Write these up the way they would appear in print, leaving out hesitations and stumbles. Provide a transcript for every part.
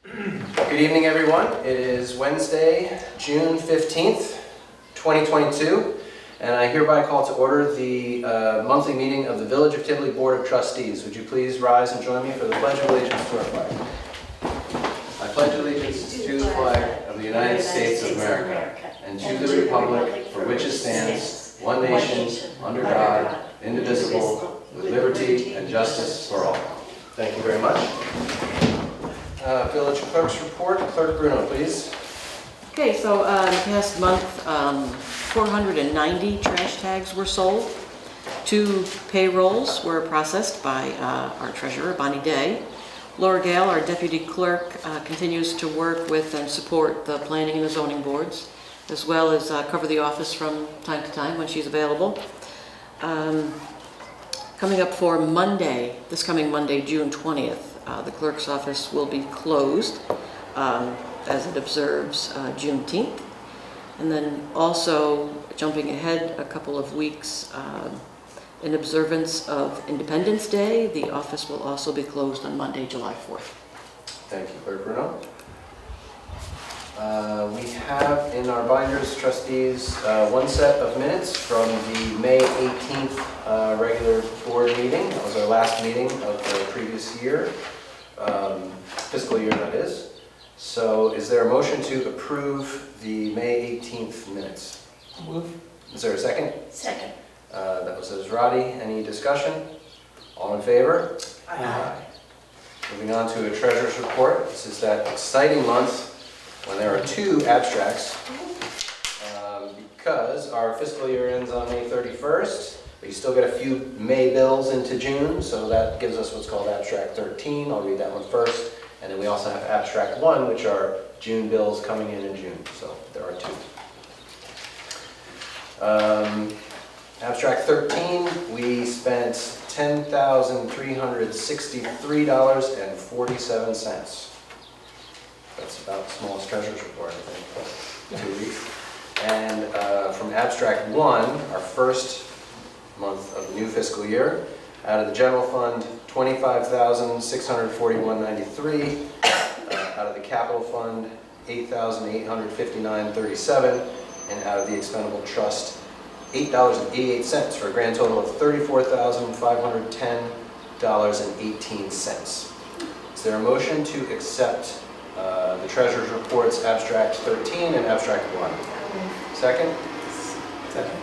Good evening, everyone. It is Wednesday, June 15th, 2022, and I hereby call to order the monthly meeting of the Village of Tivoli Board of Trustees. Would you please rise and join me for the Pledge of Allegiance to our flag? I pledge allegiance to the flag of the United States of America and to the republic for which it stands, one nation, under God, indivisible, with liberty and justice for all. Thank you very much. Village Clerk's report. Clerk Bruno, please. Okay, so past month, 490 trash tags were sold. 2 payrolls were processed by our treasurer, Bonnie Day. Laura Gale, our deputy clerk, continues to work with and support the planning and the zoning boards, as well as cover the office from time to time when she's available. Coming up for Monday, this coming Monday, June 20th, the clerk's office will be closed as it observes Juneteenth. And then also, jumping ahead a couple of weeks, in observance of Independence Day, the office will also be closed on Monday, July 4th. Thank you, Clerk Bruno. We have in our binders, trustees, one set of minutes from the May 18th regular board meeting. That was our last meeting of the previous year, fiscal year that is. So is there a motion to approve the May 18th minutes? Move. Is there a second? Second. That was Roddy. Any discussion? All in favor? Aye. Moving on to a treasurer's report. This is that exciting month when there are 2 abstracts, because our fiscal year ends on May 31st, but you still get a few May bills into June, so that gives us what's called Abstract 13. I'll read that one first. And then we also have Abstract 1, which are June bills coming in June, so there are 2. Abstract 13, we spent $10,363.47. That's about the smallest treasurer's report, I think, 2 weeks. And from Abstract 1, our first month of the new fiscal year, out of the general fund, $25,641.93. Out of the capital fund, $8,859.37. And out of the expendable trust, $8.88, for a grand total of $34,510.18. Is there a motion to accept the Treasurer's Reports, Abstract 13 and Abstract 1? Second? Second.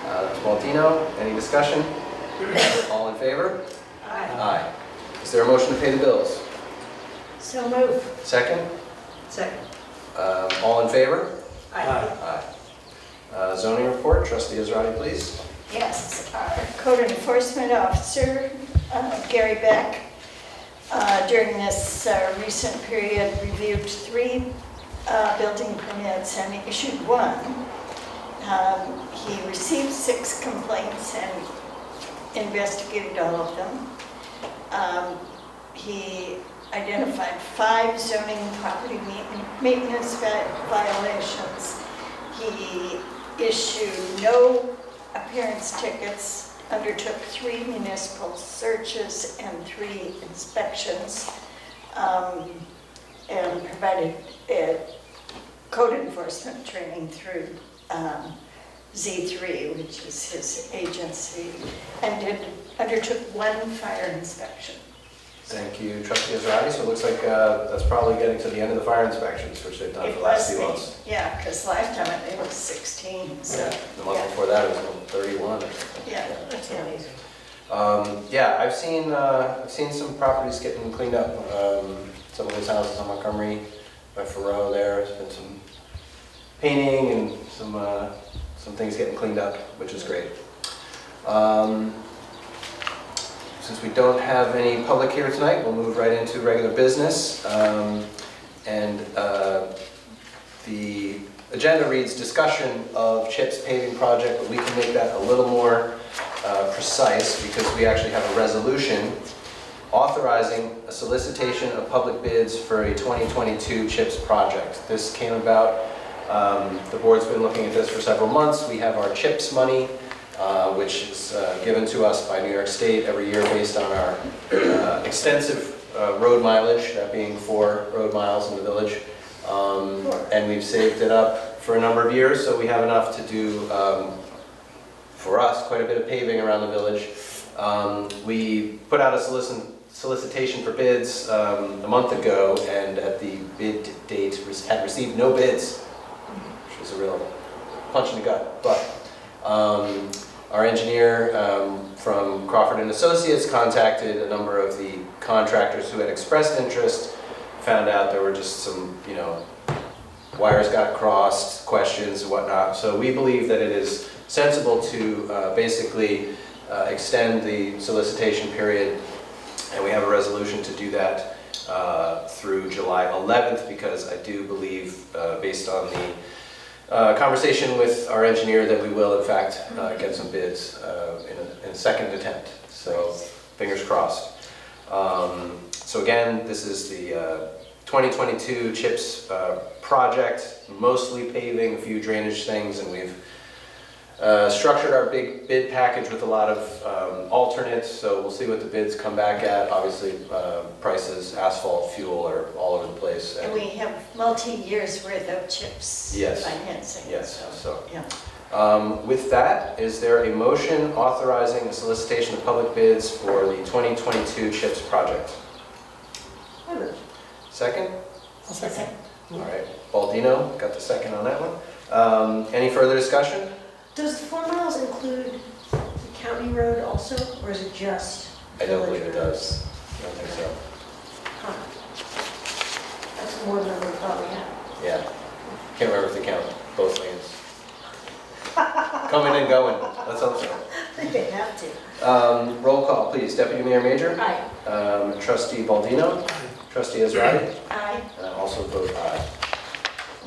That's Maltino. Any discussion? All in favor? Aye. Aye. Is there a motion to pay the bills? So move. Second? Second. All in favor? Aye. Aye. Zoning report, Trustee Israedi, please. Yes, our code enforcement officer, Gary Beck, during this recent period reviewed 3 building permits and issued 1. He received 6 complaints and investigated all of them. He identified 5 zoning property maintenance violations. He issued no appearance tickets, undertook 3 municipal searches and 3 inspections, and provided code enforcement training through Z3, which is his agency, and undertook 1 fire inspection. Thank you, Trustee Israedi. So it looks like that's probably getting to the end of the fire inspections, which they've done for the last few months. Yeah, because lifetime it was 16. So, Yeah, the month before that it was 31 or something. Yeah, that's amazing. Yeah, I've seen some properties getting cleaned up. Some of those houses on Montgomery, by Faroe there's been some painting and some things getting cleaned up, which is great. Since we don't have any public here tonight, we'll move right into regular business. The agenda reads discussion of CHIP's paving project, but we can make that a little more precise because we actually have a resolution authorizing a solicitation of public bids for a 2022 CHIPS project. This came about, the board's been looking at this for several months. We have our CHIPS money, which is given to us by New York State every year based on our extensive road mileage, that being 4 road miles in the village. And we've saved it up for a number of years, so we have enough to do, for us, quite a bit of paving around the village. We put out a solicitation for bids a month ago, and at the bid date had received no bids, which was a real punch in the gut. But our engineer from Crawford and Associates contacted a number of the contractors who had expressed interest, found out there were just some, wires got crossed, questions and whatnot. So we believe that it is sensible to basically extend the solicitation period, and we have a resolution to do that through July 11th, because I do believe, based on the conversation with our engineer, that we will in fact get some bids in a second attempt. So fingers crossed. So again, this is the 2022 CHIPS project, mostly paving, a few drainage things, and we've structured our big bid package with a lot of alternates, so we'll see what the bids come back at. Obviously, prices, asphalt, fuel are all over the place. And we have multi-years worth of CHIPS Yes. financing. Yes, so. Yeah. With that, is there a motion authorizing the solicitation of public bids for the 2022 CHIPS project? I move. Second? I'll second. All right, Baldino, got the second on that one. Any further discussion? Does the 4 miles include the county road also, or is it just I don't village believe it road? does. I don't think so. Huh. That's more than I would thought we had. Yeah. Can't remember if they count both lanes. Coming and going, let's hope so. I think they have to. Roll call, please. Deputy Mayor Major? Aye. Trustee Baldino? Trustee Israedi? Aye. And I also vote aye.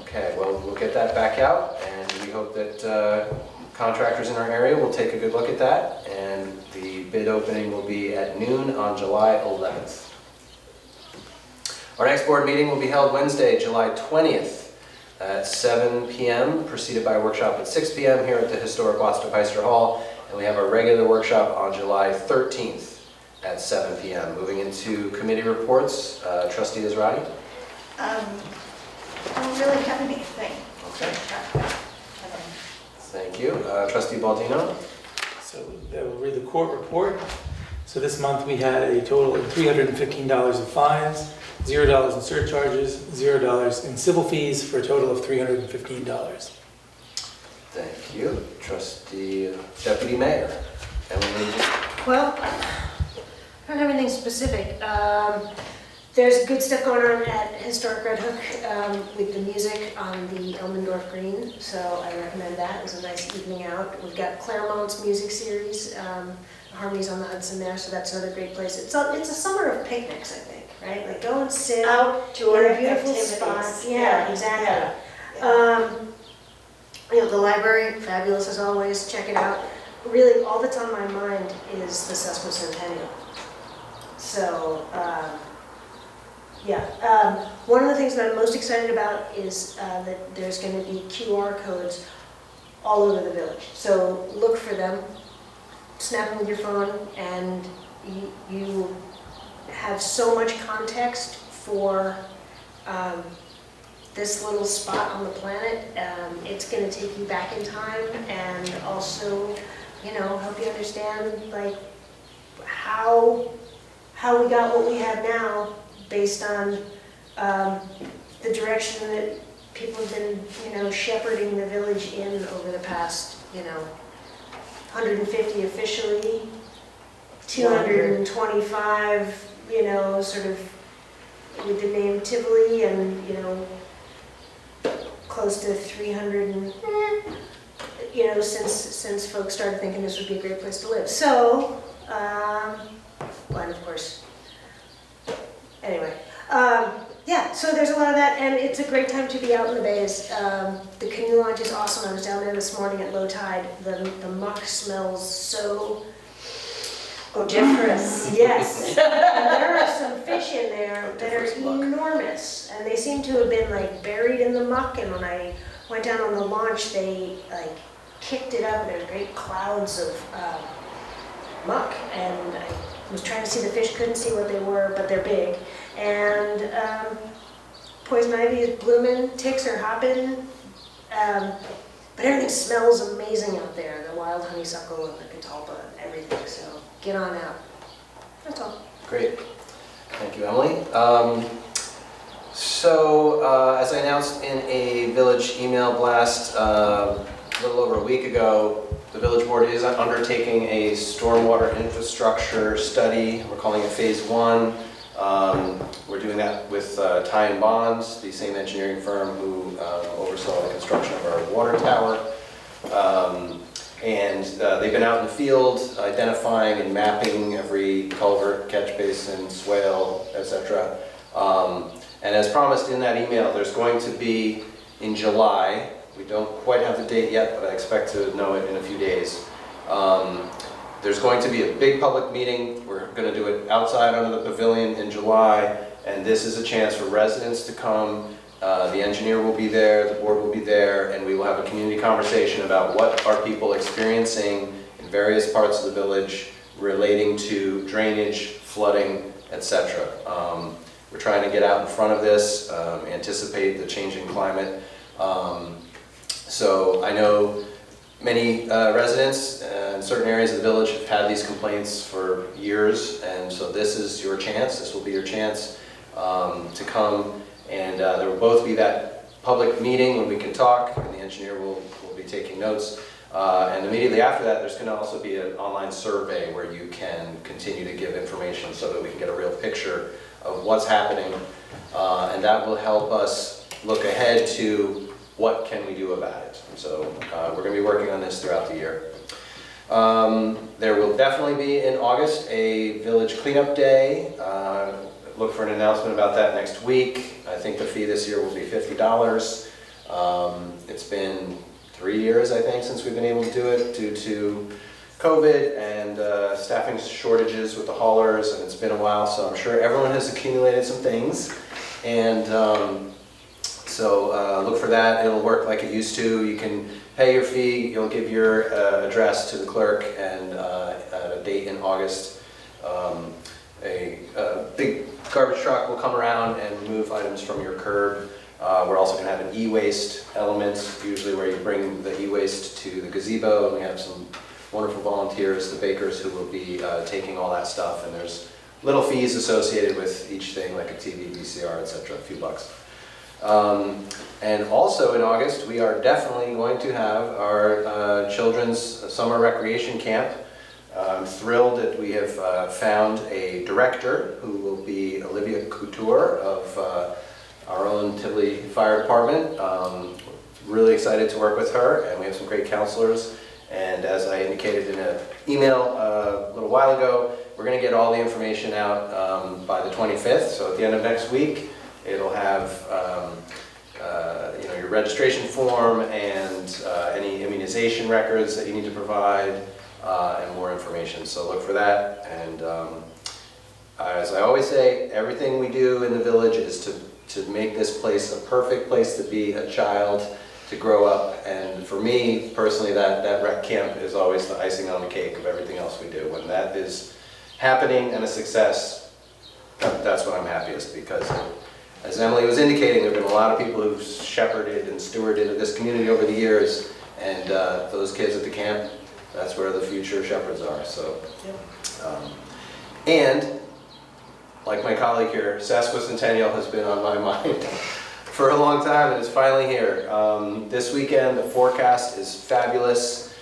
Okay, well, we'll get that back out, and we hope that contractors in our area will take a good look at that, and the bid opening will be at noon on July 11th. Our next board meeting will be held Wednesday, July 20th at 7 p.m., preceded by a workshop at 6 p.m. here at the historic Watts-Peister Hall, and we have our regular workshop on July 13th at 7 p.m. Moving into committee reports, Trustee Israedi? I don't really have anything. Okay, thank you. Trustee Baldino? So I will read the court report. So this month we had a total of $315 in fines, $0 in surcharges, $0 in civil fees, for a total of $315. Thank you. Trustee Deputy Mayor? Emily? Well, I don't have anything specific. There's good stuff going on at Historic Red Hook with the music on the Elmendorf Green, so I recommend that. It was a nice evening out. We've got Claremont's music series, Harmonies on the Hudson there, so that's another great place. It's a summer of picnics, I think, right? Like go and sit Outdoor in a beautiful activities. spot. Yeah, exactly. Yeah. The library, fabulous as always. Check it out. Really, all that's on my mind is the sesquicentennial. So. One of the things that I'm most excited about is that there's going to be QR codes all over the village. So look for them, snap them with your phone, and you have so much context for this little spot on the planet. It's going to take you back in time and also, help you understand like how we got what we have now, based on the direction that people have been, shepherding the village in over the past, 150 officially, 225, sort of with the name Tivoli, and, close to 300, and, since folks started thinking this would be a great place to live. So, and of course, anyway, so there's a lot of that, and it's a great time to be out in the bays. The canoe launch is awesome. I was down there this morning at low tide. The muck smells so Odoriferous. Yes. And there are some fish in there that are enormous, and they seem to have been like buried in the muck, and when I went down on the launch, they kicked it up, and there's great clouds of muck, and was trying to see the fish, couldn't see what they were, but they're big. And poison ivy is blooming, ticks are hopping, but everything smells amazing out there, the wild honeysuckle and the catalpa and everything, so get on out. That's all. Great. Thank you, Emily. As I announced in a village email blast a little over a week ago, the village board is undertaking a stormwater infrastructure study. We're calling it Phase 1. We're doing that with Ty and Bonds, the same engineering firm who oversaw the construction of our water tower. They've been out in the field identifying and mapping every culvert, catch basin, swale, etc. And as promised in that email, there's going to be in July, we don't quite have the date yet, but I expect to know it in a few days. There's going to be a big public meeting. We're going to do it outside under the pavilion in July, and this is a chance for residents to come. The engineer will be there, the board will be there, and we will have a community conversation about what are people experiencing in various parts of the village relating to drainage, flooding, etc. We're trying to get out in front of this, anticipate the changing climate. So I know many residents in certain areas of the village have had these complaints for years, and so this is your chance, this will be your chance to come, and there will both be that public meeting when we can talk, and the engineer will be taking notes. And immediately after that, there's going to also be an online survey where you can continue to give information so that we can get a real picture of what's happening, and that will help us look ahead to what can we do about it. So we're going to be working on this throughout the year. There will definitely be in August a village cleanup day. Look for an announcement about that next week. I think the fee this year will be $50. It's been 3 years, I think, since we've been able to do it due to COVID and staffing shortages with the haulers, and it's been a while, so I'm sure everyone has accumulated some things. And so look for that. It'll work like it used to. You can pay your fee, you'll give your address to the clerk, and at a date in August, a big garbage truck will come around and remove items from your curb. We're also going to have an e-waste element, usually where you bring the e-waste to the gazebo, and we have some wonderful volunteers, the bakers, who will be taking all that stuff, and there's little fees associated with each thing, like a TV, VCR, etc., a few bucks. And also in August, we are definitely going to have our children's summer recreation camp. I'm thrilled that we have found a director who will be Olivia Couture of our own Tivoli Fire Department. Really excited to work with her, and we have some great counselors. And as I indicated in an email a little while ago, we're going to get all the information out by the 25th. So at the end of next week, it'll have your registration form and any immunization records that you need to provide, and more information. So look for that. And as I always say, everything we do in the village is to make this place a perfect place to be a child, to grow up. And for me personally, that rec camp is always the icing on the cake of everything else we do. When that is happening and a success, that's when I'm happiest, because as Emily was indicating, there have been a lot of people who've shepherded and stewarded this community over the years, and those kids at the camp, that's where the future shepherds are. So, and like my colleague here, Sesquicentennial has been on my mind for a long time, and it's finally here. This weekend, the forecast is fabulous.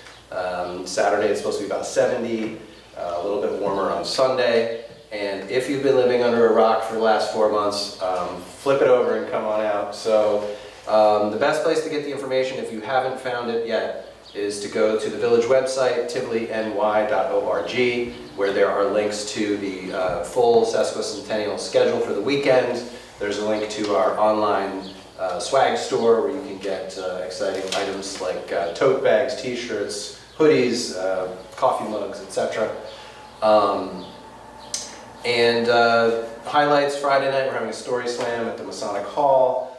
Saturday, it's supposed to be about 70, a little bit warmer on Sunday. And if you've been living under a rock for the last 4 months, flip it over and come on out. So the best place to get the information, if you haven't found it yet, is to go to the village website, tivoliny.org, where there are links to the full Sesquicentennial schedule for the weekend. There's a link to our online swag store where you can get exciting items like tote bags, t-shirts, hoodies, coffee mugs, etc. Highlights, Friday night we're having a story slam at the Masonic Hall.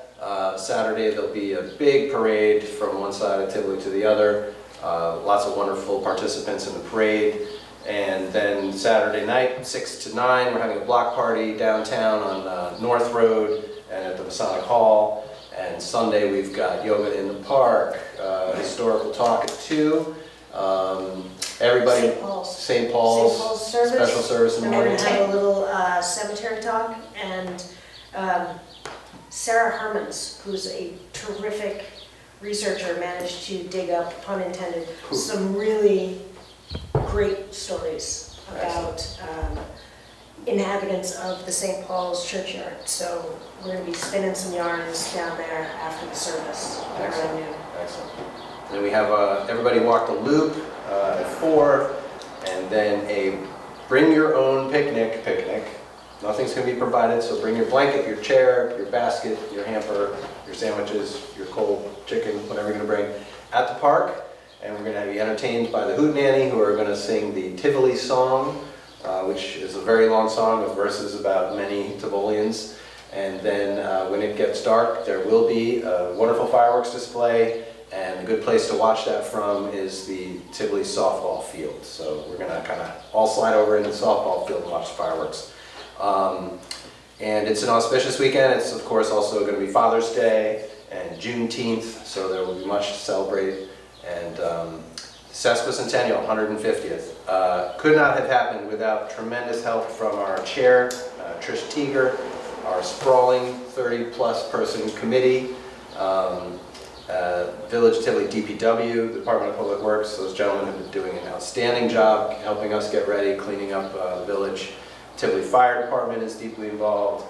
Saturday there'll be a big parade from one side of Tivoli to the other. Lots of wonderful participants in the parade. And then Saturday night, 6 to 9, we're having a block party downtown on North Road and at the Masonic Hall. And Sunday, we've got yoga in the park, historical talk at 2. Everybody, St. Paul's. St. Paul's, St. Paul's service. special service in the And we're morning. gonna have a little cemetery talk, and Sarah Hermans, who's a terrific researcher, managed to dig up, pun intended, Cool. some really great stories about inhabitants of the St. Paul's churchyard. So we're gonna be spinning some yarns down there after the service. Excellent. Around noon. Excellent. Then we have everybody walk the loop at 4, and then a bring your own picnic. Nothing's going to be provided, so bring your blanket, your chair, your basket, your hamper, your sandwiches, your cold chicken, whatever you're going to bring, at the park. And we're going to be entertained by the Hootenanny, who are going to sing the Tivoli song, which is a very long song with verses about many Tivolians. And then when it gets dark, there will be a wonderful fireworks display. And a good place to watch that from is the Tivoli softball field. So we're going to kind of all slide over into the softball field and watch the fireworks. And it's an auspicious weekend. It's of course also going to be Father's Day and Juneteenth, so there will be much to celebrate. And sesquicentennial, 150th. Could not have happened without tremendous help from our chair, Trish Teeger, our sprawling 30-plus person committee, Village Tivoli DPW, Department of Public Works. Those gentlemen have been doing an outstanding job helping us get ready, cleaning up the village. Tivoli Fire Department is deeply involved.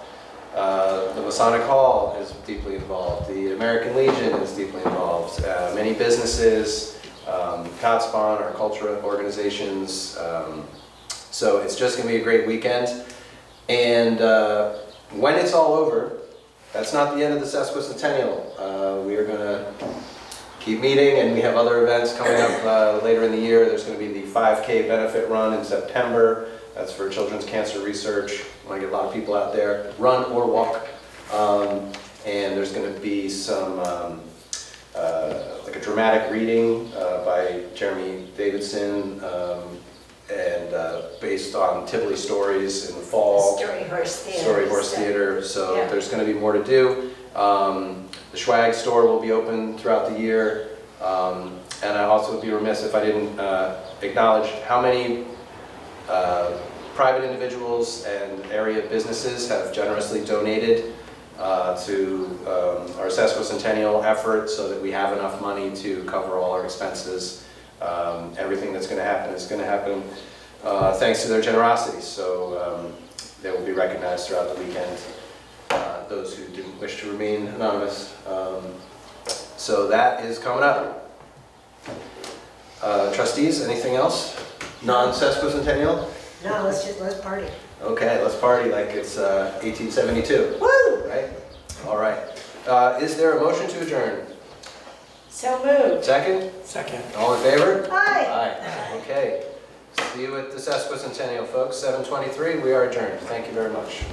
The Masonic Hall is deeply involved. The American Legion is deeply involved. Many businesses, Kotspon, our cultural organizations. So it's just going to be a great weekend. And when it's all over, that's not the end of the sesquicentennial. We are going to keep meeting, and we have other events coming up later in the year. There's going to be the 5K benefit run in September. That's for children's cancer research. I want to get a lot of people out there, run or walk. And there's going to be some, like a dramatic reading by Jeremy Davidson, and based on Tivoli stories in the fall. Story Horse Theater. Story Horse Theater. So Yeah. there's going to be more to do. The Schwag store will be open throughout the year. And I also would be remiss if I didn't acknowledge how many private individuals and area businesses have generously donated to our sesquicentennial effort, so that we have enough money to cover all our expenses. Everything that's going to happen is going to happen thanks to their generosity. So they will be recognized throughout the weekend, those who didn't wish to remain anonymous. So that is coming up. Trustees, anything else? Non-sesquicentennial? No, let's party. Okay, let's party like it's 1872, Woo! right? All right. Is there a motion to adjourn? So moved. Second? Second. All in favor? Hi. Aye. Okay. See you at the sesquicentennial, folks. 7:23, we are adjourned. Thank you very much.